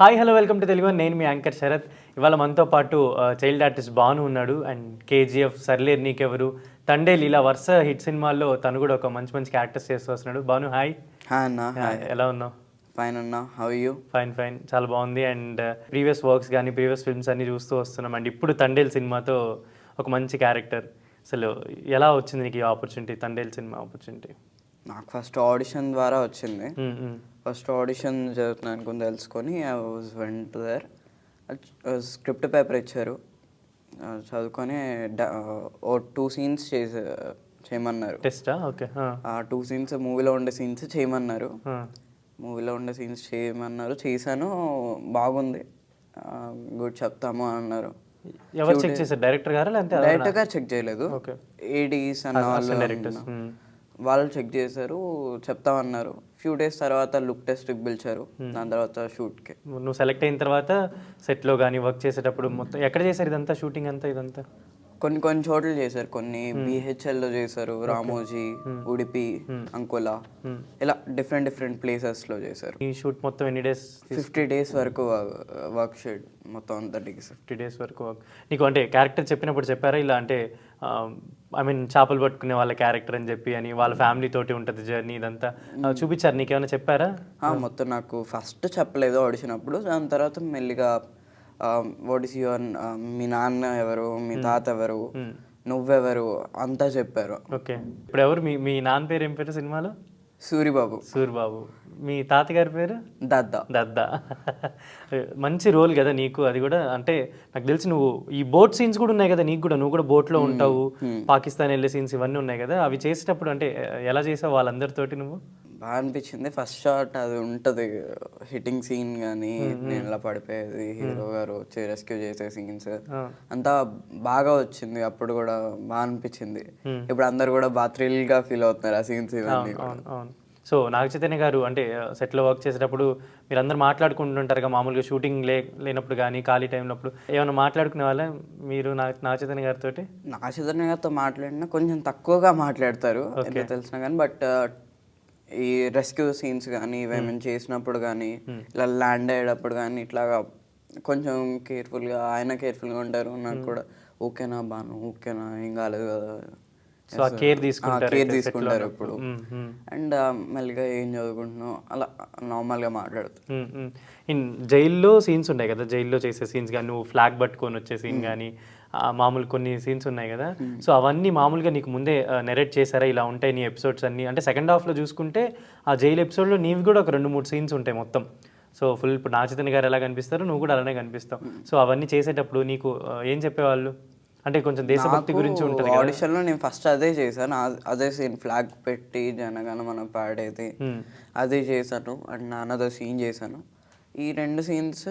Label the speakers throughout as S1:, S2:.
S1: Hi hello welcome to Telugu. నేను మీ anchor Sarath. ఇవాళ మనతో పాటు చైల్డ్ ఆర్టిస్ట్ భాను ఉన్నాడు. అండ్ కేజీఎఫ్, సర్లేరు నీకెవరు, తండేల్ ఇలా వరుస హిట్ సినిమాల్లో తను కూడా ఒక మంచి మంచి క్యారెక్టర్స్ చేస్తూ వస్తున్నాడు. భాను హాయ్.
S2: హాయ్ అన్న. హాయ్.
S1: ఎలా ఉన్నావు?
S2: ఫైన్ అన్న. How you?
S1: ఫైన్ ఫైన్, చాలా బాగుంది. అండ్ ప్రీవియస్ వర్క్స్ కానీ ప్రీవియస్ ఫిల్మ్స్ అన్ని చూస్తూ వస్తున్నాం. అండ్ ఇప్పుడు తండేల్ సినిమాతో ఒక మంచి క్యారెక్టర్. అసలు ఎలా వచ్చింది నీకు ఈ ఆపర్చునిటీ, తండేల్ సినిమా ఆపర్చునిటీ?
S2: నాకు ఫస్ట్ ఆడిషన్ ద్వారా వచ్చింది. ఫస్ట్ ఆడిషన్ జరుగుతుంది అనుకుని తెలుసుకొని I was went there. Script paper ఇచ్చారు, చదువుకొని ఓ 2 సీన్స్ చేయమన్నారు.
S1: టెస్టా? ఓకే.
S2: ఆ 2 సీన్స్ మూవీలో ఉండే సీన్స్ చేయమన్నారు. చేశాను. బాగుంది, గుడ్, చెప్తాము అన్నారు.
S1: ఎవరు చెక్ చేశారు? డైరెక్టర్ గారా లేదంటే?
S2: డైరెక్ట్గా చెక్ చేయలేదు, ఏడీస్ అన్న వాళ్ళు చెక్ చేశారు, చెప్తామన్నారు. ఫ్యూ డేస్ తర్వాత లుక్ టెస్ట్కి పిలిచారు, దాని తర్వాత షూట్కి.
S1: నువ్వు సెలెక్ట్ అయిన తర్వాత సెట్లో కానీ వర్క్ చేసేటప్పుడు మొత్తం ఎక్కడ చేశారు ఇదంతా, షూటింగ్ అంతా ఇదంతా?
S2: కొన్ని చోట్ల చేశారు. కొన్ని బిహెచ్ఎల్లో చేశారు, రామోజీ, ఉడిపి, అంకోలా, ఇలా డిఫరెంట్ ప్లేసెస్లో చేశారు.
S1: ఈ షూట్ మొత్తం ఎన్ని డేస్?
S2: 50 days వరకు వర్క్ షెడ్ మొత్తం అంతా 50
S1: days వరకు వర్క్. నీకు అంటే క్యారెక్టర్ చెప్పినప్పుడు చెప్పారా ఇలా, అంటే ఐ మీన్ చేపలు పట్టుకునే వాళ్ళ క్యారెక్టర్ అని చెప్పి, అని వాళ్ళ ఫ్యామిలీ తోటి ఉంటుంది జర్నీ, ఇదంతా చూపించారు? నీకేమైనా చెప్పారా?
S2: మొత్తం నాకు ఫస్ట్ చెప్పలేదు ఆడిషన్ అప్పుడు. దాని తర్వాత మెల్లిగా వాట్ ఈస్ యువర్, మీ నాన్న ఎవరు, మీ తాత ఎవరు, నువ్వెవరు అంతా చెప్పారు.
S1: ఓకే. ఇప్పుడు ఎవరు మీ నాన్న పేరు ఏం పేరు సినిమాలో?
S2: సూరిబాబు.
S1: సూరిబాబు. మీ తాతగారి పేరు?
S2: దద్దా.
S1: మంచి రోల్ కదా నీకు అది కూడా. అంటే నాకు తెలిసి నువ్వు ఈ బోట్ సీన్స్ కూడా ఉన్నాయి కదా నీకు కూడా, నువ్వు కూడా బోట్లో ఉంటావు, పాకిస్తాన్ వెళ్ళే సీన్స్ ఇవన్నీ ఉన్నాయి కదా, అవి చేసేటప్పుడు అంటే ఎలా చేసావు వాళ్ళందరితోటి నువ్వు?
S2: బాగా అనిపించింది. ఫస్ట్ షాట్ అది ఉంటుంది, హిట్టింగ్ సీన్ కానీ నేను ఇలా పడిపోయేది, హీరో గారు వచ్చి రెస్క్యూ చేసే సీన్స్ అంతా బాగా వచ్చింది. అప్పుడు కూడా బాగా అనిపించింది. ఇప్పుడు అందరు కూడా బాగా థ్రిల్గా ఫీల్ అవుతున్నారు ఆ సీన్స్ ఇవన్నీ.
S1: సో నాగ చైతన్య గారు అంటే సెట్లో వర్క్ చేసేటప్పుడు మీరు అందరు మాట్లాడుకుంటుంటారుగా మామూలుగా, షూటింగ్ లేనప్పుడు కానీ ఖాళీ టైంలో ఏమైనా మాట్లాడుకునే వాళ్ళ మీరు నాగ చైతన్య గారితో?
S2: నాగ చైతన్య గారితో మాట్లాడినా కొంచెం తక్కువగా మాట్లాడతారు ఎంత తెలిసినా కానీ. బట్ ఈ రెస్క్యూ సీన్స్ కానీ ఇవేమైనా చేసినప్పుడు కానీ, ఇలా ల్యాండ్ అయ్యేటప్పుడు కానీ ఇట్లాగా కొంచెం కేర్ఫుల్గా, ఆయన కేర్ఫుల్గా ఉంటారు. నాకు కూడా ఓకేనా బాను, ఓకేనా, ఏం కాలేదు కదా, కేర్ తీసుకుంటారు ఇప్పుడు. అండ్ మెల్లిగా ఏం చదువుకుంటున్నావు అలా నార్మల్గా మాట్లాడుతారు.
S1: ఇన్ జైల్లో సీన్స్ ఉన్నాయి కదా, జైల్లో చేసే సీన్స్ కానీ, నువ్వు ఫ్లాగ్ పట్టుకొని వచ్చే సీన్ కానీ, మామూలు కొన్ని సీన్స్ ఉన్నాయి కదా, సో అవన్నీ మామూలుగా నీకు ముందే నెరేట్ చేశారా ఇలా ఉంటాయి నీ ఎపిసోడ్స్ అన్నీ? అంటే సెకండ్ హాఫ్లో చూసుకుంటే ఆ జైలు ఎపిసోడ్లో నీవి కూడా ఒక 2-3 సీన్స్ ఉంటాయి మొత్తం. సో ఫుల్ ఇప్పుడు నాగ చైతన్య గారు ఎలా కనిపిస్తారు, నువ్వు కూడా అలానే కనిపిస్తావు. సో అవన్నీ చేసేటప్పుడు నీకు ఏం చెప్పేవాళ్ళు? అంటే కొంచెం దేశభక్తి గురించి ఉంటుంది.
S2: ఆడిషన్లో నేను ఫస్ట్ అదే చేశాను, అదే సీన్ ఫ్లాగ్ పెట్టి జనగణ మనం పాడేది అదే చేశాను. అండ్ నాన్నదో సీన్ చేశాను. ఈ 2 సీన్స్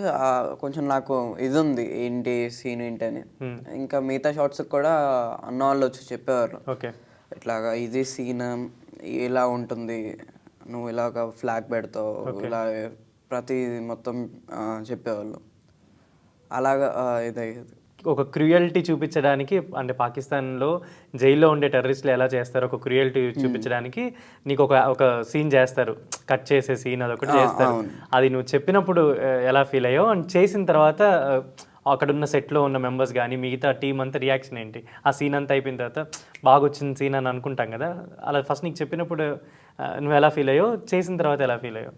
S2: కొంచెం నాకు ఇది ఉంది, ఏంటి సీన్ ఏంటి అని. ఇంకా మిగతా షార్ట్స్ కూడా అన్న వాళ్ళు వచ్చి చెప్పేవారు,
S1: ఓకే
S2: ఇట్లాగా ఇది సీన్ ఇలా ఉంటుంది, నువ్వు ఇలాగ ఫ్లాగ్ పెడతావు, ఇలా ప్రతి మొత్తం చెప్పేవాళ్ళు. అలాగా ఇదయ్యేది.
S1: ఒక క్రూయల్టీ చూపించడానికి, అంటే పాకిస్తాన్లో జైల్లో ఉండే టెర్రరిస్టులు ఎలా చేస్తారు, ఒక క్రూయల్టీ చూపించడానికి నీకు ఒక సీన్ చేస్తారు, కట్ చేసే సీన్ అదొకటి చేస్తారు. అది నువ్వు చెప్పినప్పుడు ఎలా ఫీల్ అయ్యావు? అండ్ చేసిన తర్వాత అక్కడున్న సెట్లో ఉన్న మెంబర్స్ కానీ మిగతా టీం అంతా రియాక్షన్ ఏంటి? ఆ సీన్ అంతా అయిపోయిన తర్వాత బాగా వచ్చింది సీన్ అని అనుకుంటాం కదా, అలా ఫస్ట్ నీకు చెప్పినప్పుడు నువ్వు ఎలా ఫీల్ అయ్యావు, చేసిన తర్వాత ఎలా ఫీల్ అయ్యావు?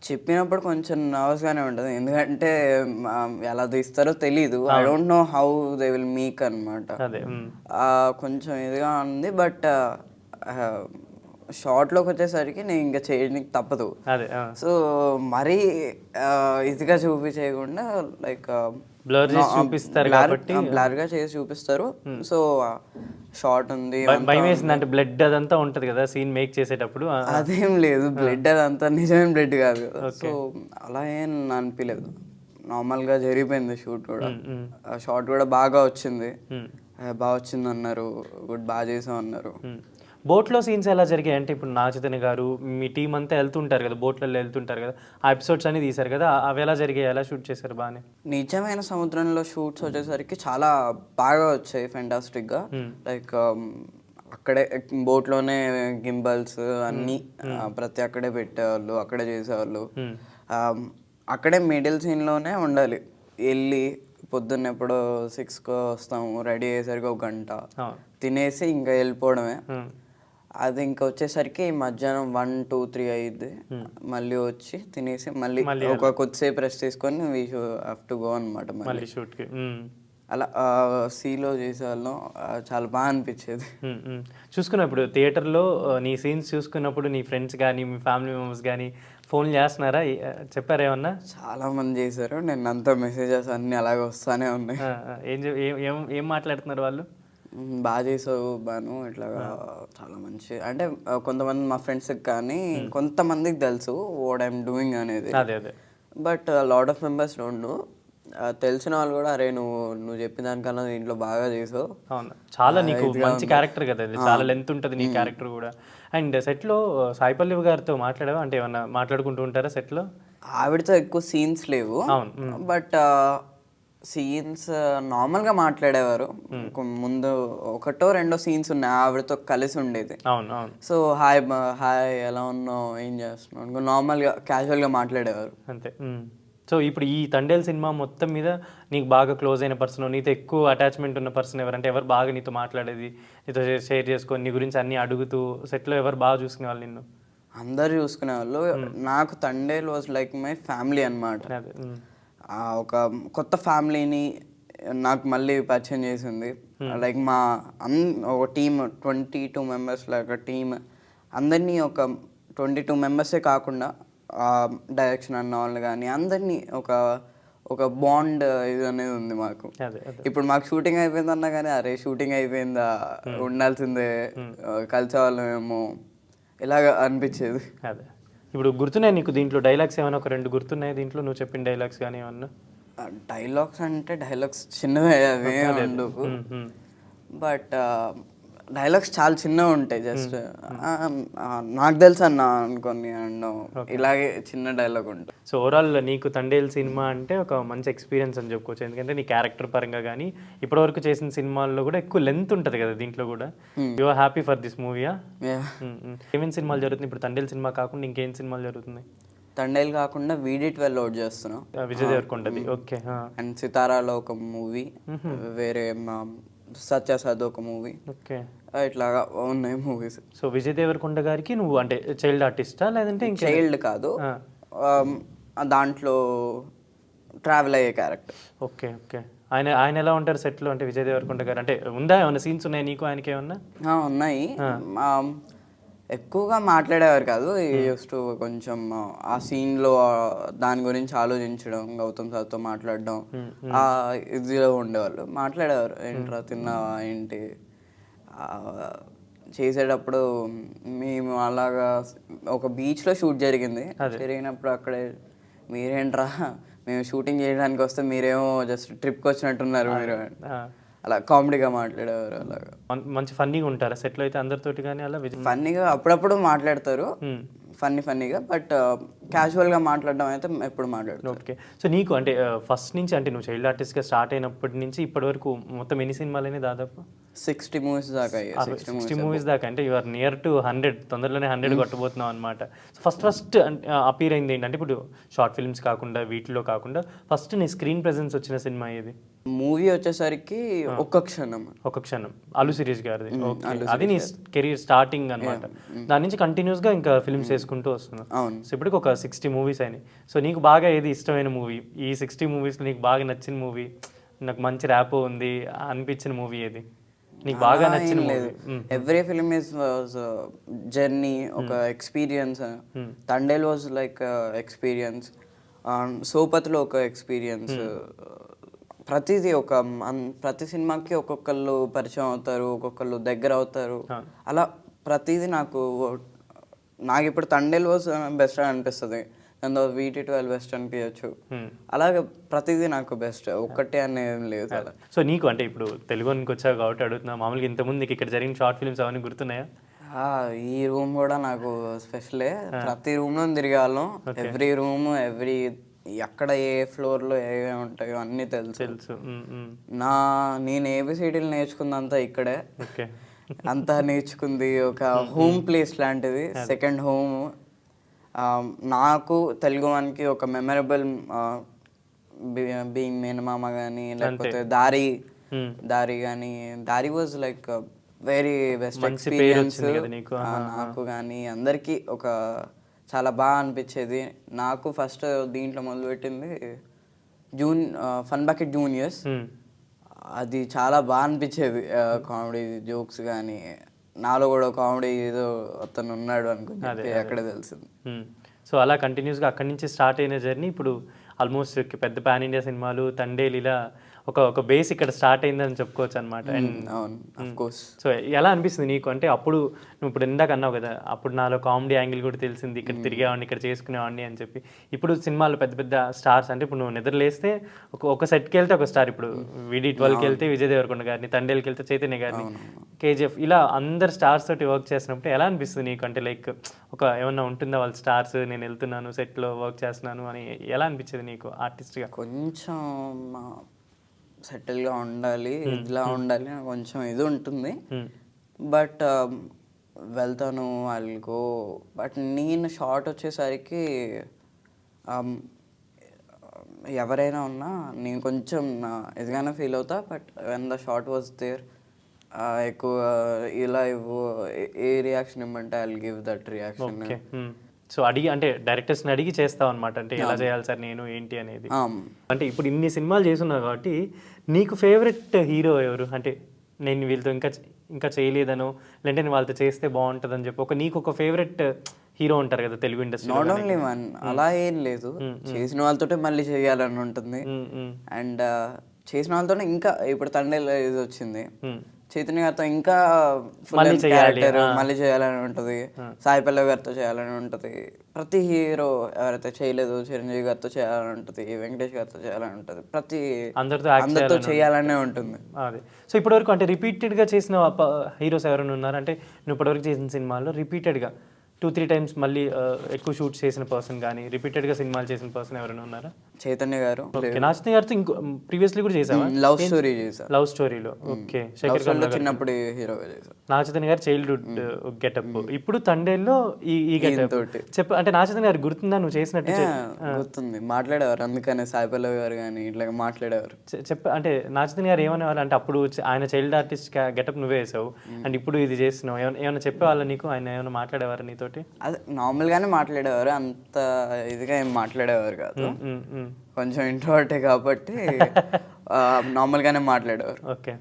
S2: చెప్పినప్పుడు కొంచెం నర్వస్గానే ఉంటుంది, ఎందుకంటే ఎలా తీస్తారో తెలీదు. I don't know how they will make అనమాట. కొంచెం ఇదిగా ఉంది. బట్ షార్ట్లోకి వచ్చేసరికి నేను ఇంకా చేయడానికి తప్పదు. సో మరీ ఇదిగా చేయకుండా లైక్ బ్లర్గా చేసి చూపిస్తారు. సో షార్ట్ ఉంది,
S1: భయం వేసింది అంటే బ్లడ్ అదంతా ఉంటది కదా సీన్ మేక్ చేసేటప్పుడు?
S2: అదేం లేదు, బ్లడ్ అదంతా నిజమైన బ్లడ్ కాదు కదా, సో అలా ఏం అనిపించలేదు. నార్మల్గా జరిగిపోయింది షూట్ కూడా. షార్ట్ కూడా బాగా వచ్చింది అన్నారు, గుడ్, బాగా చేసాం అన్నారు.
S1: బోట్లో సీన్స్ ఎలా జరిగాయి అంటే, ఇప్పుడు నాగ చైతన్య గారు మీ టీం అంతా వెళ్తుంటారు కదా, బోట్లలో వెళ్తుంటారు కదా, ఆ ఎపిసోడ్స్ అన్ని తీశారు కదా, అవి ఎలా జరిగాయి, ఎలా షూట్ చేశారు? బాగానే
S2: నిజమైన సముద్రంలో షూట్స్ వచ్చేసరికి చాలా బాగా వచ్చాయి, ఫెంటాస్టిక్గా. లైక్ అక్కడే బోట్లోనే గింబల్స్ అన్నీ ప్రతి అక్కడే పెట్టేవాళ్ళు, అక్కడే చేసేవాళ్ళు. అక్కడే మిడిల్ సీన్లోనే ఉండాలి. వెళ్ళి పొద్దున్న ఎప్పుడో 6కి వస్తాము, రెడీ అయ్యేసరికి ఒక గంట, తినేసి ఇంకా వెళ్ళిపోవడమే. అది ఇంకా వచ్చేసరికి మధ్యాహ్నం 1, 2, 3 అయ్యిద్ది. మళ్ళీ వచ్చి తినేసి మళ్ళీ ఒక కొద్దిసేపు రెస్ట్ తీసుకొని వీ హ్యావ్ టు గో అనమాట మళ్ళీ
S1: షూట్కి.
S2: అలా సీలో చేసేవాళ్ళం. చాలా బాగా అనిపించేది.
S1: చూసుకున్నా ఇప్పుడు థియేటర్లో నీ సీన్స్ చూసుకున్నప్పుడు నీ ఫ్రెండ్స్ కానీ మీ ఫ్యామిలీ మెంబర్స్ కానీ ఫోన్ చేస్తున్నారా, చెప్పారేమన్నా?
S2: చాలా మంది చేశారు. నేను అంతా మెసేజెస్ అన్నీ అలాగే వస్తానే ఉన్నాయి.
S1: ఏం మాట్లాడుతున్నారు వాళ్ళు?
S2: బాగా చేసావు బాను, ఇట్లాగా చాలా మంచి అంటే కొంతమంది మా ఫ్రెండ్స్కి కానీ కొంతమందికి తెలుసు వాట్ ఐఎమ్ డూయింగ్ అనేది.
S1: అదే
S2: but lot of members don't know. తెలిసిన వాళ్ళు కూడా అరే నువ్వు చెప్పిన దానికన్నా దీంట్లో బాగా చేసావు.
S1: అవును, చాలా నీకు మంచి క్యారెక్టర్ కదా ఇది, చాలా లెంత్ ఉంటుంది నీ క్యారెక్టర్ కూడా. అండ్ సెట్లో సాయి పల్లవి గారితో మాట్లాడావా? అంటే ఏమన్నా మాట్లాడుకుంటూ ఉంటారా సెట్లో?
S2: ఆవిడతో ఎక్కువ సీన్స్ లేవు. బట్ సీన్స్ నార్మల్గా మాట్లాడేవారు. ముందు 1, 2 సీన్స్ ఉన్నాయి ఆవిడతో కలిసి ఉండేది. సో హాయ్ ఎలా ఉన్నావు, ఏం చేస్తున్నావు, నార్మల్గా క్యాజువల్గా మాట్లాడేవారు
S1: అంతే. సో ఇప్పుడు ఈ తండేల్ సినిమా మొత్తం మీద నీకు బాగా క్లోజ్ అయిన పర్సన్, నీతో ఎక్కువ అటాచ్మెంట్ ఉన్న పర్సన్ ఎవరంటే ఎవరు బాగా నీతో మాట్లాడేది, నీతో షేర్ చేసుకొని నీ గురించి అన్నీ అడుగుతూ సెట్లో ఎవరు బాగా చూసుకునేవాళ్ళు నిన్ను?
S2: అందరు చూసుకునేవాళ్ళు. నాకు Thandel was like my family అనమాట. ఒక కొత్త ఫ్యామిలీని నాకు మళ్ళీ పరిచయం చేసింది. లైక్ ఒక టీమ్ 22 మెంబర్స్ లాగా టీమ్, అందరినీ ఒక 22 మెంబర్సే కాకుండా డైరెక్షన్ అన్న వాళ్ళు కానీ అందరినీ ఒక బాండ్ ఇది అనేది ఉంది మాకు. ఇప్పుడు మాకు షూటింగ్ అయిపోయిందన్నా కానీ అరే షూటింగ్ అయిపోయిందా, ఉండాల్సిందే, కలిసేవాళ్ళమేమో ఇలాగ అనిపించేది.
S1: అదే ఇప్పుడు గుర్తున్నాయి నీకు దీంట్లో డైలాగ్స్ ఏమైనా ఒక 2 గుర్తున్నాయి దీంట్లో నువ్వు చెప్పిన డైలాగ్స్ కానీ ఏమన్నా?
S2: డైలాగ్స్ అంటే డైలాగ్స్ చిన్నవే అవే ఉండవు. బట్ డైలాగ్స్ చాలా చిన్నగా ఉంటాయి. జస్ట్ నాకు తెలుసు అన్న అనుకోని అన్నాం, ఇలాగే చిన్న డైలాగ్ ఉంటుంది.
S1: సో ఓవరాల్ నీకు తండేల్ సినిమా అంటే ఒక మంచి ఎక్స్పీరియన్స్ అని చెప్పుకోవచ్చు. ఎందుకంటే నీ క్యారెక్టర్ పరంగా కానీ ఇప్పటివరకు చేసిన సినిమాల్లో కూడా ఎక్కువ లెంత్ ఉంటుంది కదా దీంట్లో కూడా. You are happy for this మూవీయా? ఏమేమి సినిమాలు జరుగుతుంది ఇప్పుడు? తండేల్ సినిమా కాకుండా ఇంకేం సినిమాలు జరుగుతుంది?
S2: తండేల్ కాకుండా VD12 అవుట్ చేస్తున్నాం,
S1: విజయ్ దేవరకొండది. ఓకే.
S2: అండ్ సితారాలో ఒక మూవీ, వేరే సత్యసాద్ ఒక మూవీ, ఓకే, ఇట్లాగా ఉన్నాయి మూవీస్.
S1: సో విజయ్ దేవరకొండ గారికి నువ్వు అంటే చైల్డ్ ఆర్టిస్టా లేదంటే ఇంకా?
S2: చైల్డ్ కాదు, దాంట్లో ట్రావెల్ అయ్యే క్యారెక్టర్.
S1: ఓకే. ఆయన ఎలా ఉంటారు సెట్లో? అంటే విజయ్ దేవరకొండ గారు అంటే ఉందా ఏమన్నా సీన్స్ ఉన్నాయి నీకు ఆయనకి ఏమన్నా?
S2: ఉన్నాయి. ఎక్కువగా మాట్లాడేవారు కాదు. జస్ట్ కొంచెం ఆ సీన్లో దాని గురించి ఆలోచించడం, గౌతమ్ సార్తో మాట్లాడడం, ఇదిలో ఉండేవాళ్ళు. మాట్లాడేవారు, ఏంట్రా తిన్నావా ఏంటి. చేసేటప్పుడు మేము అలాగా ఒక బీచ్లో షూట్ జరిగినప్పుడు అక్కడే మీరేంట్రా మేము షూటింగ్ చేయడానికి వస్తే మీరేమో జస్ట్ ట్రిప్కి వచ్చినట్టున్నారు మీరు, అలా కామెడీగా మాట్లాడేవారు. అలాగా
S1: మంచి ఫన్నీగా ఉంటారా సెట్లో అయితే అందరితోటి? కానీ అలా
S2: ఫన్నీగా అప్పుడప్పుడు మాట్లాడతారు, ఫన్నీగా, బట్ క్యాజువల్గా మాట్లాడడం అయితే ఎప్పుడు మాట్లాడతారు.
S1: ఓకే. సో నీకు అంటే ఫస్ట్ నుంచి అంటే నువ్వు చైల్డ్ ఆర్టిస్ట్గా స్టార్ట్ అయినప్పటి నుంచి ఇప్పటి వరకు మొత్తం ఎన్ని సినిమాలు అయినాయి? దాదాపు
S2: 60 మూవీస్ దాకా.
S1: 60 మూవీస్ దాకా అంటే యు ఆర్ నియర్ టు 100, తొందరలోనే 100 కొట్టబోతున్నావు అనమాట. సో ఫస్ట్ అపీర్ అయింది ఏంటంటే ఇప్పుడు షార్ట్ ఫిల్మ్స్ కాకుండా వీటిలో కాకుండా ఫస్ట్ నీ స్క్రీన్ ప్రెజెన్స్ వచ్చిన సినిమా ఏది?
S2: మూవీ వచ్చేసరికి ఒక్క క్షణం అల్లు శిరీష్ గారిది.
S1: అది నీ కెరీర్ స్టార్టింగ్ అనమాట. దాని నుంచి కంటిన్యూస్ గా ఇంకా ఫిల్మ్స్ చేసుకుంటూ వస్తున్నావు. సో ఇప్పటికి ఒక 60 మూవీస్ అయినాయి. సో నీకు బాగా ఏది ఇష్టమైన మూవీ? ఈ 60 మూవీస్ నీకు బాగా నచ్చిన మూవీ, నాకు మంచి ర్యాప్ ఉంది అనిపించిన మూవీ ఏది నీకు బాగా నచ్చిన movie?
S2: Every film is journey, ఒక experience. Thandel was like experience, సోపత్లో ఒక ఎక్స్పీరియన్స్. ప్రతి సినిమాకి ఒక్కొక్కళ్ళు పరిచయం అవుతారు, ఒక్కొక్కళ్ళు దగ్గర అవుతారు. అలా ప్రతిదీ నాకు ఇప్పుడు తండేల్ వాజ్ బెస్ట్ అని అనిపిస్తుంది, దాంతో VD12 బెస్ట్ అనిపించచ్చు. అలాగే ప్రతిదీ నాకు బెస్ట్, ఒక్కటే అనేది లేదు కదా.
S1: సో నీకు అంటే ఇప్పుడు తెలుగుకి వచ్చావు కాబట్టి అడుగుతున్నా, మామూలుగా ఇంతకుముందు నీకు ఇక్కడ జరిగిన షార్ట్ ఫిల్మ్స్ అవన్నీ గుర్తున్నాయా?
S2: ఈ రూమ్ కూడా నాకు స్పెషలే. ప్రతి రూమ్లో తిరిగాళ్ళం, ఎవ్రీ రూమ్ ఎక్కడ ఏ ఫ్లోర్లో ఏమేమి ఉంటాయో అన్నీ తెలుసు. నేను ABCDలు నేర్చుకుందంతా ఇక్కడే, అంతా నేర్చుకుంది ఒక హోమ్ ప్లేస్ లాంటిది, సెకండ్ హోమ్. నాకు తెలుగు వానికి ఒక మెమరబుల్ బీయింగ్ మేనమామ కానీ లేకపోతే దారి కానీ దారి was like very best experience నాకు కానీ అందరికీ ఒక చాలా బాగా అనిపించేది. నాకు ఫస్ట్ దీంట్లో మొదలుపెట్టింది ఫన్ బకెట్ జూనియర్స్. అది చాలా బాగా అనిపించేది. కామెడీ జోక్స్ కానీ నాలో కూడా కామెడీ ఏదో అతను ఉన్నాడు అనుకుని అక్కడే తెలిసింది.
S1: సో అలా కంటిన్యూస్గా అక్కడి నుంచి స్టార్ట్ అయిన జర్నీ ఇప్పుడు ఆల్మోస్ట్ పెద్ద పాన్ ఇండియా సినిమాలు, తండేలు, ఇలా ఒక బేస్ ఇక్కడ స్టార్ట్ అయిందని చెప్పుకోవచ్చు అనమాట. సో ఎలా అనిపిస్తుంది నీకు? అంటే అప్పుడు నువ్వు ఇప్పుడు ఇందాక అన్నావు కదా, అప్పుడు నాలో కామెడీ యాంగిల్ కూడా తెలిసింది, ఇక్కడ తిరిగేవాడిని, ఇక్కడ చేసుకునేవాడిని అని చెప్పి. ఇప్పుడు సినిమాలు పెద్ద పెద్ద స్టార్స్ అంటే ఇప్పుడు నువ్వు నిద్రలేస్తే ఒక సెట్కి వెళ్తే ఒక స్టార్, ఇప్పుడు VD12కి వెళ్తే విజయ్ దేవరకొండ గారిని, తండేలకి వెళ్తే చైతన్య గారిని, KGF, ఇలా అందరు స్టార్స్ తోటి వర్క్ చేసినప్పుడు ఎలా అనిపిస్తుంది నీకు? అంటే లైక్ ఏమన్నా ఉంటుందా వాళ్ళ స్టార్స్, నేను వెళ్తున్నాను సెట్లో వర్క్ చేస్తున్నాను అని ఎలా అనిపించేది నీకు ఆర్టిస్ట్గా?
S2: కొంచెం సెటిల్గా ఉండాలి, ఇదిలా ఉండాలి కొంచెం ఇది ఉంటుంది. బట్ వెళ్తాను వాళ్ళకో. బట్ నేను షార్ట్ వచ్చేసరికి ఎవరైనా ఉన్నా నేను కొంచెం ఇదిగానే ఫీల్ అవుతా. But when the shot was there ఎక్కువ ఇలా ఏ రియాక్షన్ ఇమ్మంటే I will give that reaction.
S1: So అంటే డైరెక్టర్స్ని అడిగి చేస్తావు అనమాట, అంటే ఎలా చేయాలి సార్ నేను ఏంటి అనేది. అంటే ఇప్పుడు ఇన్ని సినిమాలు చేస్తున్నావు కాబట్టి నీకు ఫేవరెట్ హీరో ఎవరు? అంటే నేను వీళ్ళతో ఇంకా చేయలేదనో, లేదంటే నేను వాళ్ళతో చేస్తే బాగుంటుందని చెప్పి నీకు ఒక ఫేవరెట్ హీరో ఉంటారు కదా Telugu industry?
S2: Not only one, అలా ఏం లేదు. చేసిన వాళ్ళతోటే మళ్ళీ చేయాలని ఉంటుంది. అండ్ చేసిన వాళ్ళతోనే ఇంకా ఇప్పుడు తండేలు ఇది వచ్చింది, చైతన్య గారితో ఇంకా క్యారెక్టర్ మళ్ళీ చేయాలని ఉంటుంది, సాయి పల్లవి గారితో చేయాలని ఉంటుంది, ప్రతి హీరో ఎవరైతే చేయలేదు చిరంజీవి గారితో చేయాలని ఉంటుంది, వెంకటేష్ గారితో చేయాలని ఉంటుంది, అందరితో చేయాలనే ఉంటుంది.
S1: అదే. సో ఇప్పటివరకు అంటే రిపీటెడ్గా చేసిన హీరోస్ ఎవరైనా ఉన్నారు? అంటే నువ్వు ఇప్పటివరకు చేసిన సినిమాల్లో రిపీటెడ్గా 2-3 times మళ్ళీ ఎక్కువ షూట్ చేసిన పర్సన్ కానీ రిపీటెడ్గా సినిమాలు చేసిన పర్సన్ ఎవరైనా ఉన్నారా?
S2: చైతన్య గారు.
S1: నాచైతన్య గారితో ఇంకో ప్రీవియస్లీ కూడా చేసావా?
S2: లవ్ స్టోరీ చేసా.
S1: లవ్ స్టోరీలో ఓకే.
S2: చిన్నప్పుడు హీరోగా చేసా.
S1: నాచైతన్య గారి చైల్డ్హుడ్ గెటప్, ఇప్పుడు తండేల్లో ఈ గెటప్ చెప్పు. అంటే నాచైతన్య గారు గుర్తుందా నువ్వు చేసినట్టు?
S2: గుర్తుంది, మాట్లాడేవారు, అందుకనే సాయి పల్లవి గారు కానీ ఇట్లా మాట్లాడేవారు.
S1: అంటే నాచైతన్య గారు ఏమనేవాళ్ళు అంటే అప్పుడు ఆయన చైల్డ్ ఆర్టిస్ట్ గెటప్ నువ్వే వేసావు అండ్ ఇప్పుడు ఇది చేస్తున్నావు, ఏమైనా చెప్పేవాళ్ళ నీకు? ఆయన ఏమైనా మాట్లాడేవారు నీతో?
S2: అదే నార్మల్గానే మాట్లాడేవారు, అంత ఇదిగా ఏం మాట్లాడేవారు కాదు. కొంచెం ఇంట్రోవర్టే కాబట్టి నార్మల్గానే మాట్లాడేవారు.
S1: ఓకే.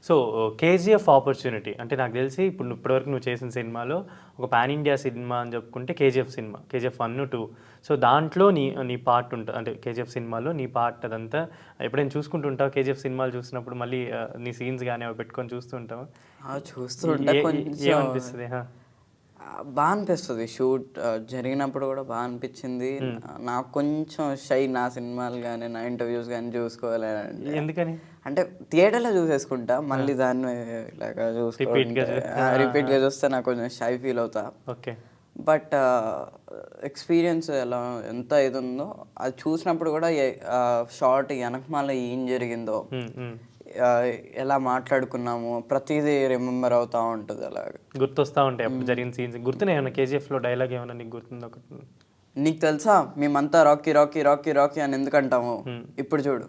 S1: సో KGF ఆపర్చునిటీ అంటే నాకు తెలిసి ఇప్పుడు ఇప్పటివరకు నువ్వు చేసిన సినిమాలో ఒక పాన్ ఇండియా సినిమా అని చెప్పుకుంటే KGF సినిమా, KGF 1-2. సో దాంట్లో నీ పార్ట్ ఉంటుంది, అంటే KGF సినిమాలో నీ పార్ట్ అదంతా ఎప్పుడైనా చూసుకుంటుంటావు? KGF సినిమాలు చూసినప్పుడు మళ్ళీ నీ సీన్స్ కానీ అవి పెట్టుకొని చూస్తుంటావా? ఏమనిపిస్తుంది?
S2: బాగా అనిపిస్తుంది. షూట్ జరిగినప్పుడు కూడా బాగా అనిపించింది. నాకు కొంచెం షై నా సినిమాలు కానీ నా ఇంటర్వ్యూస్ కానీ చూసుకోవాలి.
S1: ఎందుకని
S2: అంటే థియేటర్లో చూసేసుకుంటా, మళ్ళీ దాన్ని ఇలాగా రిపీట్గా చూస్తే నాకు కొంచెం షై ఫీల్ అవుతా.
S1: ఓకే.
S2: బట్ ఎక్స్పీరియన్స్ ఎంత ఇది ఉందో అది చూసినప్పుడు కూడా షార్ట్ వెనకమాల ఏం జరిగిందో, ఎలా మాట్లాడుకున్నాము, ప్రతిదీ రిమెంబర్ అవుతా ఉంటుంది, అలాగే
S1: గుర్తొస్తా ఉంటాయి అప్పుడు జరిగిన సీన్స్. గుర్తున్నాయి ఏమన్నా KGFలో డైలాగ్ ఏమన్నా నీకు గుర్తుంది ఒకటి?
S2: నీకు తెలుసా మేమంతా రాకీ రాకీ రాకీ రాకీ అని ఎందుకంటాము, ఇప్పుడు చూడు,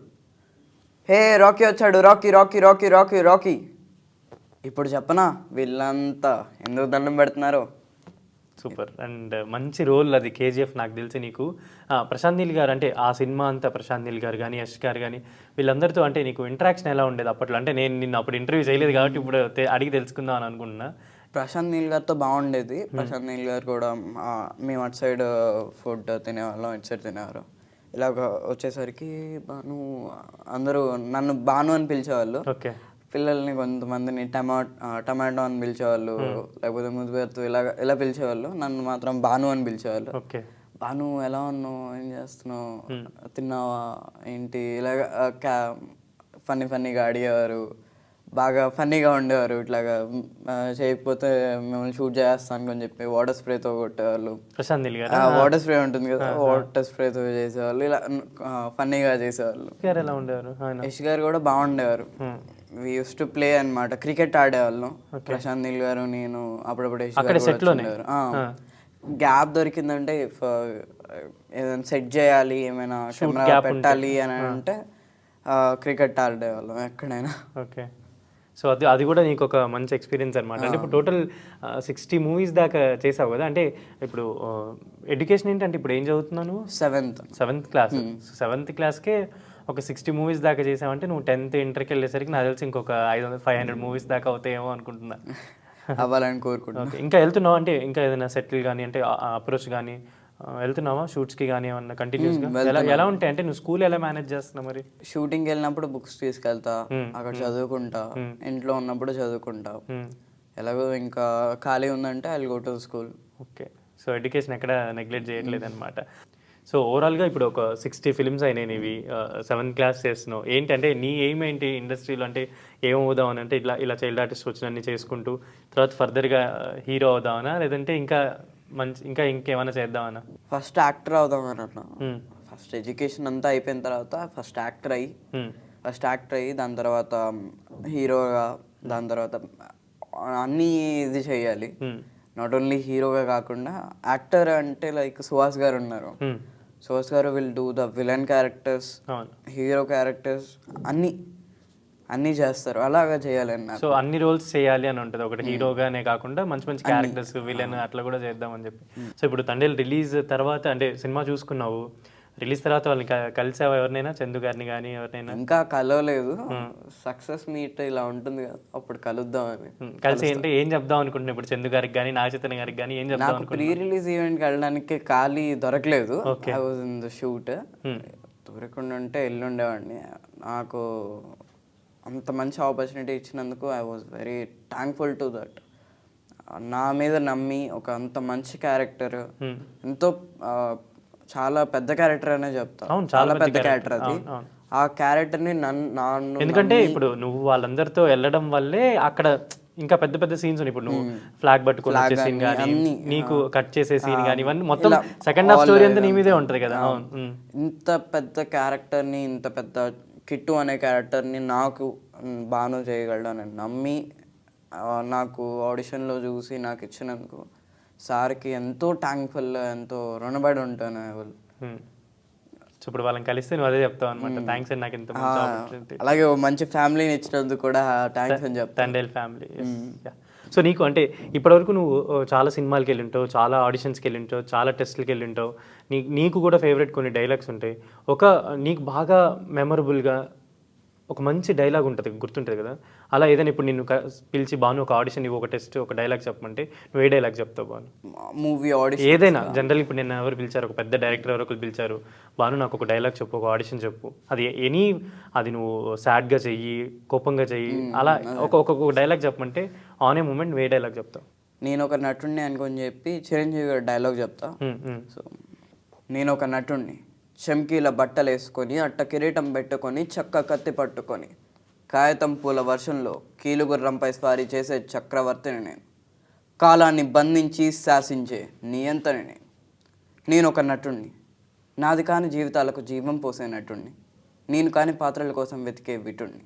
S2: హే రాకీ వచ్చాడు, Rocky Rocky Rocky Rocky Rocky. ఇప్పుడు చెప్పనా వీళ్ళంతా ఎందుకు దండం పెడుతున్నారు?
S1: సూపర్. అండ్ మంచి రోల్ అది KGF. నాకు తెలిసి నీకు ప్రశాంత్ నీల్ గారు, అంటే ఆ సినిమా అంతా ప్రశాంత్ నీల్ గారు కానీ యష్ గారు కానీ వీళ్ళందరితో అంటే నీకు ఇంటరాక్షన్ ఎలా ఉండేది అప్పట్లో? అంటే నేను నిన్ను అప్పుడు ఇంటర్వ్యూ చేయలేదు కాబట్టి ఇప్పుడు అడిగి తెలుసుకుందాం అని అనుకుంటున్నా.
S2: ప్రశాంత్ నీల్ గారితో బాగుండేది. ప్రశాంత్ నీల్ గారు కూడా మేము అటు సైడ్ ఫుడ్ తినేవాళ్ళం, ఇటు సైడ్ తినేవారు. ఇలాగ వచ్చేసరికి అందరూ నన్ను బాను అని పిలిచేవాళ్ళు.
S1: ఓకే.
S2: పిల్లల్ని కొంతమందిని టమాటో అని పిలిచేవాళ్ళు, లేకపోతే ముద్దు పేరుతో ఇలా పిలిచేవాళ్ళు. నన్ను మాత్రం బాను అని పిలిచేవాళ్ళు.
S1: ఓకే.
S2: బాను ఎలా ఉన్నావు, ఏం చేస్తున్నావు, తిన్నావా ఏంటి, ఇలాగ ఫన్నీగా అడిగేవారు, బాగా ఫన్నీగా ఉండేవారు. ఇట్లాగా చేయకపోతే మిమ్మల్ని షూట్ చేస్తాను అని చెప్పి వాటర్ స్ప్రేతో కొట్టేవాళ్ళు. వాటర్ స్ప్రే ఉంటుంది కదా, వాటర్ స్ప్రేతో చేసేవాళ్ళు. ఇలా ఫన్నీగా చేసేవాళ్ళు. యష్ గారు కూడా బాగుండేవారు. వి యూస్ టు ప్లే అన్నమాట, క్రికెట్ ఆడేవాళ్ళం. ప్రశాంత్ నీల్ గారు నేను అప్పుడప్పుడు యష్ గారు గ్యాప్ దొరికిందంటే ఏదైనా సెట్ చేయాలి, ఏమైనా కెమెరా పెట్టాలి అని అంటే క్రికెట్ ఆడేవాళ్ళం ఎక్కడైనా.
S1: ఓకే. సో అది కూడా నీకు ఒక మంచి ఎక్స్పీరియన్స్ అనమాట. అంటే ఇప్పుడు టోటల్ 60 మూవీస్ దాకా చేసావు కదా. అంటే ఇప్పుడు ఎడ్యుకేషన్ ఏంటంటే ఇప్పుడు ఏం చదువుతున్నావు నువ్వు? Seventh class. సెవెంత్ క్లాస్కే ఒక 60 మూవీస్ దాకా చేసావంటే నువ్వు 10th ఇంటర్కి వెళ్ళేసరికి నాకు తెలిసి ఇంకొక 500 మూవీస్ దాకా అవుతాయేమో అనుకుంటున్నా.
S2: అవ్వాలని కోరుకుంటున్నా.
S1: ఓకే. ఇంకా వెళ్తున్నావు అంటే ఇంకా ఏదైనా సెటిల్ కానీ అంటే అప్రోచ్ కానీ వెళ్తున్నావా షూట్స్కి కానీ ఏమన్నా కంటిన్యూస్గా? ఎలా ఉంటాయి అంటే నువ్వు స్కూల్ ఎలా మేనేజ్ చేస్తున్నావు మరి?
S2: షూటింగ్కి వెళ్ళినప్పుడు బుక్స్ తీసుకెళ్తా, అక్కడ చదువుకుంటా, ఇంట్లో ఉన్నప్పుడు చదువుకుంటా. ఎలాగో ఇంకా ఖాళీ ఉందంటే I go to school.
S1: Okay. So education ఎక్కడ నెగ్లెక్ట్ చేయట్లేదు అనమాట. సో ఓవరాల్గా ఇప్పుడు ఒక 60 ఫిల్మ్స్ అయినాయి నీవి, 7th క్లాస్ చేస్తున్నావు. ఏంటంటే నీ ఎయిమ్ ఏంటి ఇండస్ట్రీలో? అంటే ఏమవుదాం అని అంటే ఇలా చైల్డ్ ఆర్టిస్ట్ వచ్చినన్ని చేసుకుంటూ తర్వాత ఫర్దర్గా హీరో అవుదామనా, లేదంటే ఇంకా ఇంకేమైనా చేద్దామనా?
S2: ఫస్ట్ యాక్టర్ అవుదామని అన్నా. ఫస్ట్ ఎడ్యుకేషన్ అంతా అయిపోయిన తర్వాత ఫస్ట్ యాక్టర్ అయ్యి దాని తర్వాత హీరోగా, దాని తర్వాత అన్నీ ఇది చేయాలి. నాట్ ఓన్లీ హీరోగా కాకుండా యాక్టర్ అంటే లైక్ సుహాస్ గారు ఉన్నారు. సుహాస్ గారు will do the villain characters, hero characters, అన్నీ చేస్తారు. అలాగా చేయాలని నాకు.
S1: సో అన్ని రోల్స్ చేయాలి అని ఉంటుంది. ఒకటి హీరోగానే కాకుండా మంచి మంచి క్యారెక్టర్స్, విలన్ అట్లా కూడా చేద్దామని చెప్పి. సో ఇప్పుడు తండేల్ రిలీజ్ తర్వాత అంటే సినిమా చూసుకున్నావు, రిలీజ్ తర్వాత వాళ్ళని కలిసావా ఎవరినైనా? చందు గారిని కానీ ఎవరినైనా?
S2: ఇంకా కలవలేదు. సక్సెస్ మీట్ ఇలా ఉంటుంది కదా, అప్పుడు కలుద్దామని.
S1: కలిసి అంటే ఏం చెప్దాం అనుకుంటున్నా ఇప్పుడు చందు గారికి కానీ నాగచైతన్య గారికి కానీ ఏం చెప్దాం
S2: అనుకుంటున్నా? ప్రీ రిలీజ్ ఈవెంట్కి వెళ్ళడానికి ఖాళీ దొరకలేదు. I was in the shoot. దొరకకుండా ఉంటే ఎల్లుండేవాడిని. నాకు అంత మంచి ఆపర్చునిటీ ఇచ్చినందుకు I was very thankful to that. నా మీద నమ్మి ఒక అంత మంచి క్యారెక్టర్, ఎంతో చాలా పెద్ద క్యారెక్టర్ అనే చెప్తా. చాలా పెద్ద క్యారెక్టర్ అది. ఆ క్యారెక్టర్ని నన్ను
S1: ఎందుకంటే ఇప్పుడు నువ్వు వాళ్ళందరితో వెళ్ళడం వల్లే అక్కడ ఇంకా పెద్ద పెద్ద సీన్స్ ఉన్నాయి. ఇప్పుడు నువ్వు ఫ్లాగ్ పట్టుకుని వచ్చే సీన్ కానీ, నీకు కట్ చేసే సీన్ కానీ, ఇవన్నీ మొత్తం సెకండ్ హాఫ్ స్టోరీ అంతా నీ మీదే ఉంటుంది కదా.
S2: ఇంత పెద్ద క్యారెక్టర్ని, ఇంత పెద్ద కిట్టు అనే క్యారెక్టర్ని నాకు బాను చేయగలడని నమ్మి నాకు ఆడిషన్లో చూసి నాకు ఇచ్చినందుకు సార్కి ఎంతో థ్యాంక్ఫుల్, ఎంతో రుణపడి ఉంటాను.
S1: సో ఇప్పుడు వాళ్ళని కలిస్తే నువ్వు అదే చెప్తావు అనమాట, థ్యాంక్స్ అండి నాకు ఇంత మంచి ఆపర్చునిటీ.
S2: అలాగే మంచి ఫ్యామిలీని ఇచ్చినందుకు కూడా థ్యాంక్స్ అని చెప్తాను.
S1: తండేల్ ఫ్యామిలీ. సో నీకు అంటే ఇప్పటివరకు నువ్వు చాలా సినిమాలకి వెళ్ళి ఉంటావు, చాలా ఆడిషన్స్కి వెళ్ళి ఉంటావు, చాలా టెస్ట్లకి వెళ్ళి ఉంటావు. నీకు కూడా ఫేవరెట్ కొన్ని డైలాగ్స్ ఉంటాయి. నీకు బాగా మెమరబుల్గా ఒక మంచి డైలాగ్ ఉంటుంది, గుర్తుంటుంది కదా. అలా ఏదైనా ఇప్పుడు నిన్ను పిలిచి బాను ఒక ఆడిషన్ ఇవ్వు, ఒక టెస్ట్, ఒక డైలాగ్ చెప్పమంటే నువ్వు ఏ డైలాగ్ చెప్తావు బాను?
S2: మూవీ ఆడిషన్
S1: ఏదైనా జనరల్. ఇప్పుడు నేను ఎవరు పిలిచారు, ఒక పెద్ద డైరెక్టర్ ఎవరు ఒకరు పిలిచారు, బాను నాకు ఒక డైలాగ్ చెప్పు, ఒక ఆడిషన్ చెప్పు, అది నువ్వు సాడ్గా చెయ్యి, కోపంగా చెయ్యి, అలా ఒక డైలాగ్ చెప్పమంటే ఆన్ ఏ మూమెంట్ నువ్వు ఏ డైలాగ్ చెప్తావు?
S2: నేను ఒక నటుడిని అనుకొని చెప్పి చిరంజీవి గారి డైలాగ్ చెప్తా. సో నేను ఒక నటుడిని, చమ్కీల బట్టలు వేసుకొని, అట్ట కిరీటం పెట్టుకొని, చక్క కత్తి పట్టుకొని, కాగితం పూల వర్షంలో కీలుగుర్రంపై స్వారీ చేసే చక్రవర్తిని నేను, కాలాన్ని బంధించి శాసించే నియంత్రణని నేను ఒక నటుణ్ణి, నాది కాని జీవితాలకు జీవం పోసే నటుణ్ణి, నేను కాని పాత్రల కోసం వెతికే విటుణ్ణి,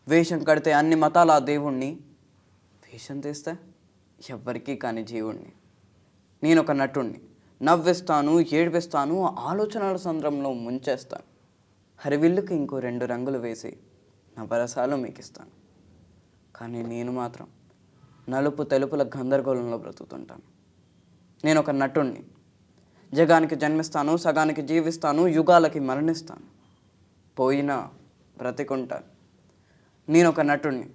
S2: వేషం కడితే అన్ని మతాల దేవుణ్ణి, వేషం తీస్తే ఎవ్వరికీ కాని జీవుణ్ణి, నేను ఒక నటుణ్ణి, నవ్విస్తాను, ఏడిపిస్తాను, ఆలోచనల సంద్రంలో ముంచేస్తాను, హరివిల్లుకి ఇంకో 2 రంగులు వేసి నవరసాలు మీకిస్తాను, కానీ నేను మాత్రం నలుపు తెలుపుల గందరగోళంలో బ్రతుకుతుంటాను. నేను ఒక నటుణ్ణి, జగానికి జన్మిస్తాను, సగానికి జీవిస్తాను, యుగాలకి మరణిస్తాను, పోయినా బ్రతికుంటాను. నేను ఒక నటుణ్ణి,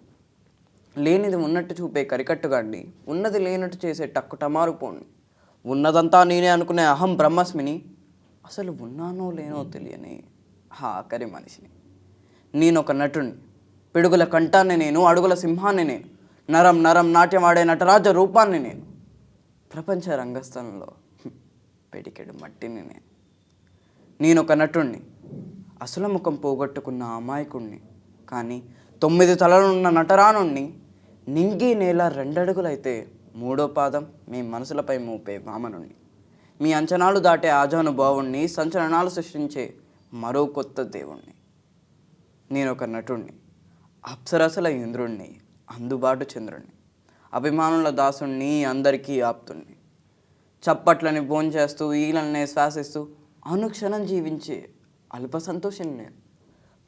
S2: లేనిది ఉన్నట్టు చూపే కరికట్టుగాడిని, ఉన్నది లేనట్టు చేసే టక్కుటమారు పోండి, ఉన్నదంతా నేనే అనుకునే అహం బ్రహ్మస్మిని, అసలు ఉన్నానో లేనో తెలియని ఆఖరి మనిషిని. నేను ఒక నటుణ్ణి, పిడుగుల కంఠాన్ని నేను, అడుగుల సింహాన్ని నేను, నరం నరం నాట్యం ఆడే నటరాజ రూపాన్ని నేను, ప్రపంచ రంగస్థలంలో పెడికెడు మట్టిని నేను ఒక నటుణ్ణి, అసలు ముఖం పోగొట్టుకున్న అమాయకుణ్ణి, కానీ 9 తలలున్న నటరానుణ్ణి, నింగి నేల 2 అడుగులైతే 3వ పాదం మీ మనసులపై మోపే వామనుణ్ణి, మీ అంచనాలు దాటే ఆజానుభావుణ్ణి, సంచలనాలు సృష్టించే మరో కొత్త దేవుణ్ణి. నేను ఒక నటుణ్ణి, అప్సరసల ఇంద్రుణ్ణి, అందుబాటు చంద్రుణ్ణి, అభిమానుల దాసుణ్ణి, అందరికీ ఆప్తుణ్ణి, చప్పట్లని భోంచేస్తూ ఈలనే శ్వాసిస్తూ అనుక్షణం జీవించే అల్ప సంతోషిని నేను,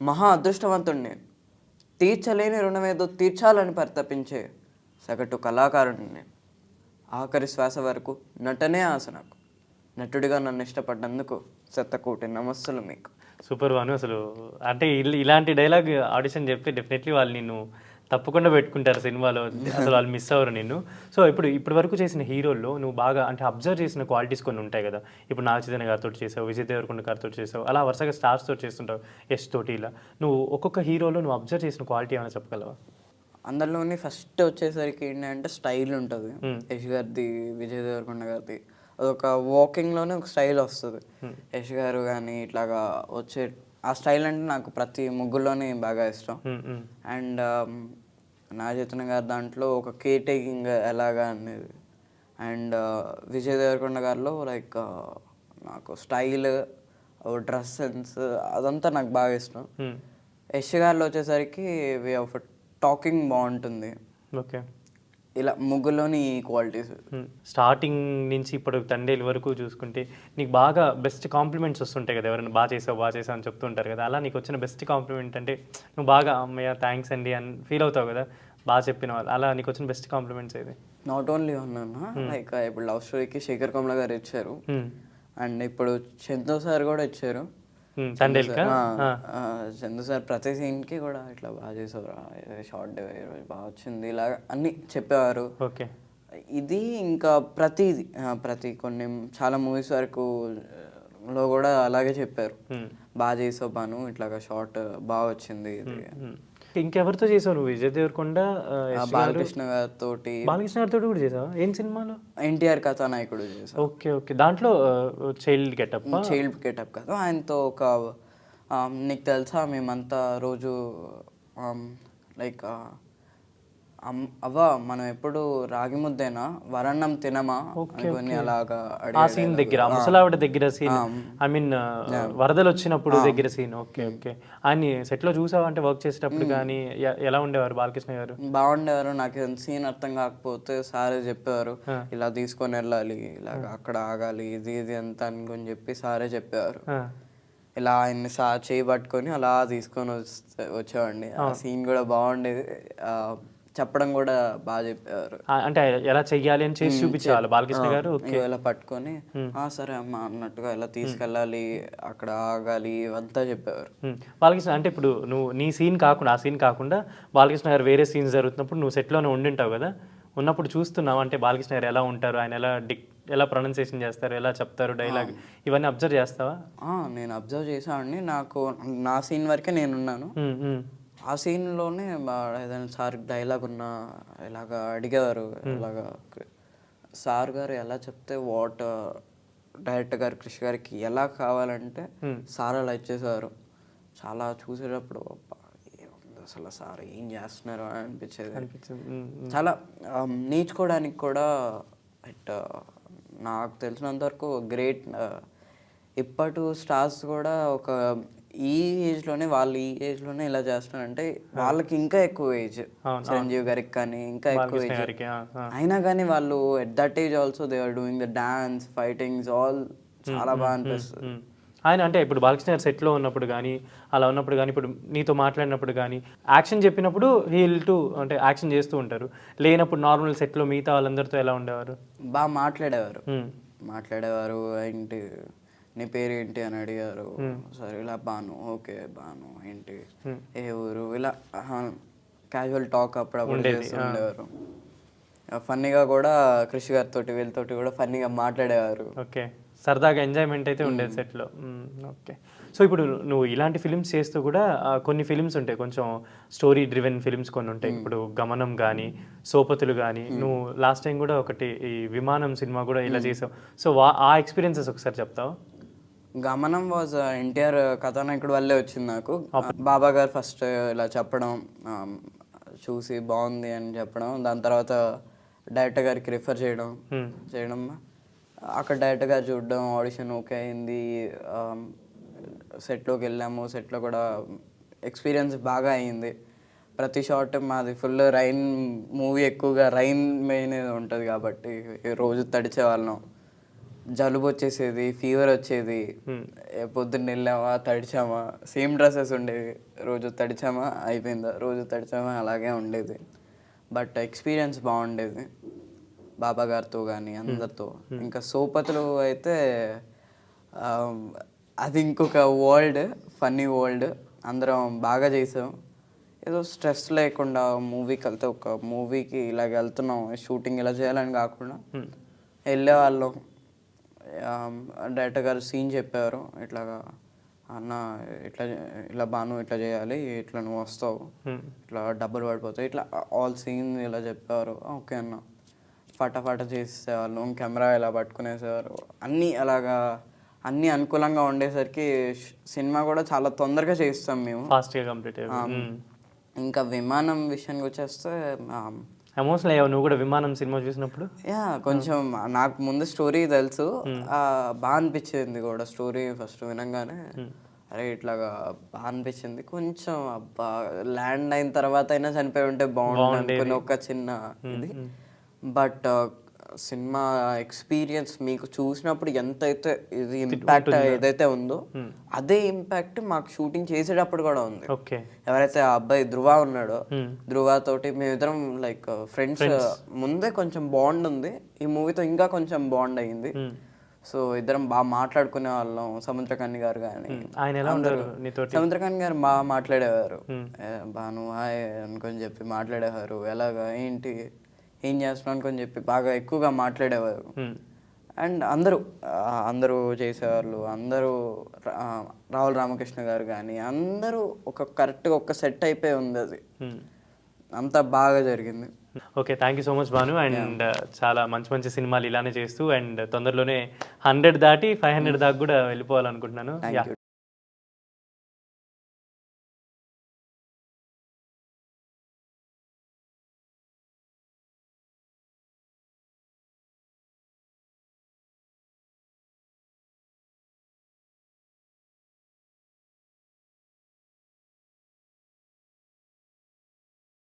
S2: మహా అదృష్టవంతుడిని నేను, తీర్చలేని రుణమేదో తీర్చాలని పరితపించే సగటు కళాకారుడిని నేను. ఆఖరి శ్వాస వరకు నటనే ఆశ నాకు. నటుడిగా నన్ను ఇష్టపడ్డందుకు శతకోటి నమస్సులు మీకు.
S1: సూపర్ భాను. అసలు అంటే ఇలాంటి డైలాగ్ ఆడిషన్ చెప్తే డెఫినెట్లీ వాళ్ళు నిన్ను తప్పకుండా పెట్టుకుంటారు సినిమాలో, అసలు వాళ్ళు మిస్ అవ్వరు నిన్ను. సో ఇప్పటి వరకు చేసిన హీరోల్లో నువ్వు బాగా అంటే అబ్జర్వ్ చేసిన క్వాలిటీస్ కొన్ని ఉంటాయి కదా. ఇప్పుడు నాగ చైతన్య గారితో చేసావు, విజయ్ దేవరకొండ గారితో చేసావు, అలా వరుసగా స్టార్స్తో చేస్తుంటావు, యష్ తోటి. ఇలా నువ్వు ఒక్కొక్క హీరోలో నువ్వు అబ్జర్వ్ చేసిన క్వాలిటీ ఏమైనా చెప్పగలవా?
S2: అందులోని ఫస్ట్ వచ్చేసరికి ఏంటంటే స్టైల్ ఉంటుంది. యష్ గారిది, విజయ్ దేవరకొండ గారిది అదొక వాకింగ్లోనే ఒక స్టైల్ వస్తుంది. యష్ గారు కానీ ఇట్లాగా వచ్చే ఆ స్టైల్ అంటే నాకు ప్రతి ముగ్గులోనే బాగా ఇష్టం. అండ్ నాగ చైతన్య గారి దాంట్లో ఒక కేర్ టేకింగ్ ఎలాగా అనేది, అండ్ విజయ్ దేవరకొండ గారిలో లైక్ నాకు స్టైల్, డ్రెస్ సెన్స్ అదంతా నాకు బాగా ఇష్టం. యష్ గారిలో వచ్చేసరికి వే ఆఫ్ టాకింగ్ బాగుంటుంది.
S1: ఓకే.
S2: ఇలా ముగ్గులోని క్వాలిటీస్.
S1: స్టార్టింగ్ నుంచి ఇప్పుడు తండేలు వరకు చూసుకుంటే నీకు బాగా బెస్ట్ కాంప్లిమెంట్స్ వస్తుంటాయి కదా, ఎవరైనా బాగా చేసావు అని చెప్తుంటారు కదా. అలా నీకు వచ్చిన బెస్ట్ కాంప్లిమెంట్ అంటే నువ్వు బాగా అమ్మయ్య థ్యాంక్స్ అండి అని ఫీల్ అవుతావు కదా, బాగా చెప్పిన వాళ్ళు. అలా నీకు వచ్చిన బెస్ట్ కాంప్లిమెంట్స్ ఏది?
S2: నాట్ ఓన్లీ ఉన్నాను, లైక్ ఇప్పుడు లవ్ స్టోరీకి శేఖర్ కమల గారు ఇచ్చారు, అండ్ ఇప్పుడు చందు సార్ కూడా ఇచ్చారు. చందు సార్ ప్రతి సీన్కి కూడా ఇట్లా బాగా చేసావురా, షార్ట్ బాగా వచ్చింది, ఇలాగా అన్ని చెప్పేవారు.
S1: ఓకే.
S2: ఇది ఇంకా ప్రతి కొన్ని చాలా మూవీస్ వరకు లో కూడా అలాగే చెప్పారు, బాగా చేసావు బాను, ఇట్లాగా షార్ట్ బాగా వచ్చింది ఇది.
S1: ఇంకెవరితో చేసావు నువ్వు? విజయ్ దేవరకొండ,
S2: బాలకృష్ణ గారితో.
S1: బాలకృష్ణ గారితో కూడా చేసావా? ఏం సినిమాలో?
S2: ఎన్టీఆర్ కథానాయకుడు చేసావు.
S1: Okay okay. దాంట్లో చైల్డ్ గెటప్
S2: కదా. ఆయనతో ఒక నీకు తెలుసా మేమంతా రోజు లైక్ అవ్వ మనం ఎప్పుడు రాగి ముద్దేనా వరన్నం తినమా అనుకొని అలాగా
S1: ఆ సీన్ దగ్గర, ముసలావిడ దగ్గర సీన్, ఐ మీన్ వరదలు వచ్చినప్పుడు దగ్గర సీన్. Okay okay. ఆయన సెట్ లో చూసావా అంటే వర్క్ చేసేటప్పుడు కానీ ఎలా ఉండేవారు బాలకృష్ణ గారు?
S2: బాగుండేవారు. నాకు సీన్ అర్థం కాకపోతే సారే చెప్పేవారు, ఇలా తీసుకొని వెళ్ళాలి, ఇలాగ అక్కడ ఆగాలి, ఇది అంత అనుకొని చెప్పి సారే చెప్పేవారు. ఇలా ఆయన్ని చేయి పట్టుకొని అలా తీసుకొని వచ్చేవాడిని. ఆ సీన్ కూడా బాగుండేది, చెప్పడం కూడా బాగా చెప్పేవారు.
S1: అంటే ఎలా చెయ్యాలి అని చేసి చూపించేవాళ్ళు బాలకృష్ణ గారు.
S2: ఇలా పట్టుకొని సరే అమ్మ అన్నట్టుగా ఇలా తీసుకెళ్ళాలి, అక్కడ ఆగాలి, ఇవంతా చెప్పేవారు
S1: బాలకృష్ణ. అంటే ఇప్పుడు నువ్వు నీ సీన్ కాకుండా, ఆ సీన్ కాకుండా బాలకృష్ణ గారు వేరే సీన్స్ జరుగుతున్నప్పుడు నువ్వు సెట్లోనే ఉండింటావు కదా, ఉన్నప్పుడు చూస్తున్నావు అంటే బాలకృష్ణ గారు ఎలా ఉంటారు, ఆయన ఎలా ప్రొనౌన్సియేషన్ చేస్తారు, ఎలా చెప్తారు డైలాగ్, ఇవన్నీ అబ్జర్వ్ చేస్తావా?
S2: నేను అబ్జర్వ్ చేసామండి. నాకు నా సీన్ వరకే నేనున్నాను. ఆ సీన్లోనే ఏదైనా సార్ డైలాగ్ ఉన్నా ఇలాగ అడిగేవారు, ఇలాగా సార్ గారు ఎలా చెప్తే డైరెక్టర్ గారు కృషి గారికి ఎలా కావాలంటే సార్ అలా ఇచ్చేసేవారు. చాలా చూసేటప్పుడు అసలు సార్ ఏం చేస్తున్నారు అని అనిపించేది. చాలా నేర్చుకోవడానికి కూడా నాకు తెలిసినంత వరకు గ్రేట్. ఇప్పటి స్టార్స్ కూడా ఒక ఈ ఏజ్లోనే వాళ్ళు ఈ ఏజ్లోనే ఇలా చేస్తున్నారంటే వాళ్ళకి ఇంకా ఎక్కువ ఏజ్, చిరంజీవి గారికి కానీ ఇంకా ఎక్కువ ఏజ్ అయినా కానీ వాళ్ళు at that age also they are doing the dance, fightings all చాలా బాగా అనిపిస్తుంది.
S1: ఆయన అంటే ఇప్పుడు బాలకృష్ణ గారు సెట్లో ఉన్నప్పుడు కానీ అలా ఉన్నప్పుడు కానీ ఇప్పుడు నీతో మాట్లాడినప్పుడు కానీ యాక్షన్ చెప్పినప్పుడు అంటే యాక్షన్ చేస్తూ ఉంటారు, లేనప్పుడు నార్మల్ సెట్లో మిగతా వాళ్ళందరితో ఎలా ఉండేవారు?
S2: బాగా మాట్లాడేవారు. ఏంటి నీ పేరు ఏంటి అని అడిగారు, సరే ఇలా బాను, ఓకే బాను ఏంటి ఏ ఊరు, ఇలా క్యాజువల్ టాక్ అప్పుడప్పుడు చేస్తుండేవారు. ఫన్నీగా కూడా కృషి గారితో వీళ్ళతోటి కూడా ఫన్నీగా మాట్లాడేవారు.
S1: ఓకే, సరదాగా ఎంజాయ్మెంట్ అయితే ఉండేది సెట్లో. ఓకే. సో ఇప్పుడు నువ్వు ఇలాంటి ఫిలిమ్స్ చేస్తూ కూడా కొన్ని ఫిలిమ్స్ ఉంటాయి, కొంచెం స్టోరీ డ్రివెన్ ఫిలిమ్స్ కొన్ని ఉంటాయి. ఇప్పుడు గమనం కానీ, సోపతులు కానీ, నువ్వు లాస్ట్ టైం కూడా ఒకటి ఈ విమానం సినిమా కూడా ఇలా చేసావు. సో ఆ ఎక్స్పీరియన్సెస్ ఒకసారి చెప్తావా?
S2: గమనం వాజ్ ఎన్టీఆర్ కథానాయకుడు వల్లే వచ్చింది నాకు. బాబా గారు ఫస్ట్ ఇలా చెప్పడం చూసి బాగుంది అని చెప్పడం, దాని తర్వాత డైరెక్టర్ గారికి రిఫర్ చేయడం అక్కడ డైరెక్టర్ గారు చూడడం, ఆడిషన్ ఓకే అయింది, సెట్లోకి వెళ్ళాము. సెట్లో కూడా ఎక్స్పీరియన్స్ బాగా అయింది. ప్రతి షాట్ మాది ఫుల్ రైన్ మూవీ, ఎక్కువగా రైన్ మెయిన్ ఉంటుంది కాబట్టి రోజు తడిచే వాళ్ళం. జలుబు వచ్చేసేది, ఫీవర్ వచ్చేది. పొద్దున్న వెళ్ళామా తడిచామా, సేమ్ డ్రెస్సెస్ ఉండేవి. రోజు తడిచామా అయిపోయిందా, రోజు తడిచామా అలాగే ఉండేది. బట్ ఎక్స్పీరియన్స్ బాగుండేది బాబా గారితో కానీ అందరితో. ఇంకా సోపతులు అయితే ఆ, అది ఇంకొక వరల్డ్, ఫన్నీ వరల్డ్. అందరం బాగా చేసాం. ఏదో స్ట్రెస్ లేకుండా మూవీకి వెళ్తే, ఒక మూవీకి ఇలాగ వెళ్తున్నాం షూటింగ్ ఇలా చేయాలని కాకుండా వెళ్ళేవాళ్ళం. డైరెక్టర్ గారు సీన్ చెప్పారు, ఇట్లాగా అన్న ఇట్లా ఇలా బాను ఇట్లా చేయాలి, ఇట్లా నువ్వు వస్తావు, ఇట్లా డబ్బులు పడిపోతాయి, ఇట్లా ఆల్ సీన్ ఇలా చెప్పారు. ఓకే అన్న ఫటాఫట చేసేవాళ్ళం. కెమెరా ఇలా పట్టుకునేసేవారు. అన్నీ అలాగా అన్నీ అనుకూలంగా ఉండేసరికి సినిమా కూడా చాలా తొందరగా చేస్తాం మేము,
S1: ఫాస్ట్గా కంప్లీట్.
S2: ఇంకా విమానం విషయానికి వచ్చేస్తే
S1: ఎమోషనల్ అయ్యావు నువ్వు కూడా విమానం సినిమా చూసినప్పుడు?
S2: యా కొంచెం నాకు ముందు స్టోరీ తెలుసు, బాగా అనిపించింది కూడా స్టోరీ ఫస్ట్ వినంగానే. అరే ఇట్లాగా బాగా అనిపించింది కొంచెం. అబ్బా ల్యాండ్ అయిన తర్వాత అయినా చనిపోయి ఉంటే బాగుండు అనుకుని ఒక చిన్న ఇది. బట్ సినిమా ఎక్స్పీరియన్స్ మీకు చూసినప్పుడు ఎంతైతే ఇది ఇంపాక్ట్ ఏదైతే ఉందో అదే ఇంపాక్ట్ మాకు షూటింగ్ చేసేటప్పుడు కూడా ఉంది. ఎవరైతే ఆ అబ్బాయి ధృవ ఉన్నాడో, ధృవ తోటి మేమిద్దరం లైక్ ఫ్రెండ్స్. ముందే కొంచెం బాండ్ ఉంది, ఈ మూవీతో ఇంకా కొంచెం బాండ్ అయ్యింది. సో ఇద్దరం బాగా మాట్లాడుకునే వాళ్ళం. సముద్రకన్య గారు కానీ సముద్రకన్య గారు బాగా మాట్లాడేవారు. బాను హాయ్ అనుకొని చెప్పి మాట్లాడేవారు. ఎలాగా ఏంటి ఏం చేస్తున్నాను అనుకొని చెప్పి బాగా ఎక్కువగా మాట్లాడేవారు. అండ్ అందరూ చేసేవాళ్ళు. అందరూ రావుల రామకృష్ణ గారు కానీ అందరూ కరెక్ట్గా ఒక సెట్ అయిపోయి ఉంది. అది అంతా బాగా జరిగింది.
S1: Okay, thank you so much Bhanu. And చాలా మంచి మంచి సినిమాలు ఇలానే చేస్తూ అండ్ తొందరలోనే 100 దాటి 500 దాకా కూడా వెళ్ళిపోవాలనుకుంటున్నాను.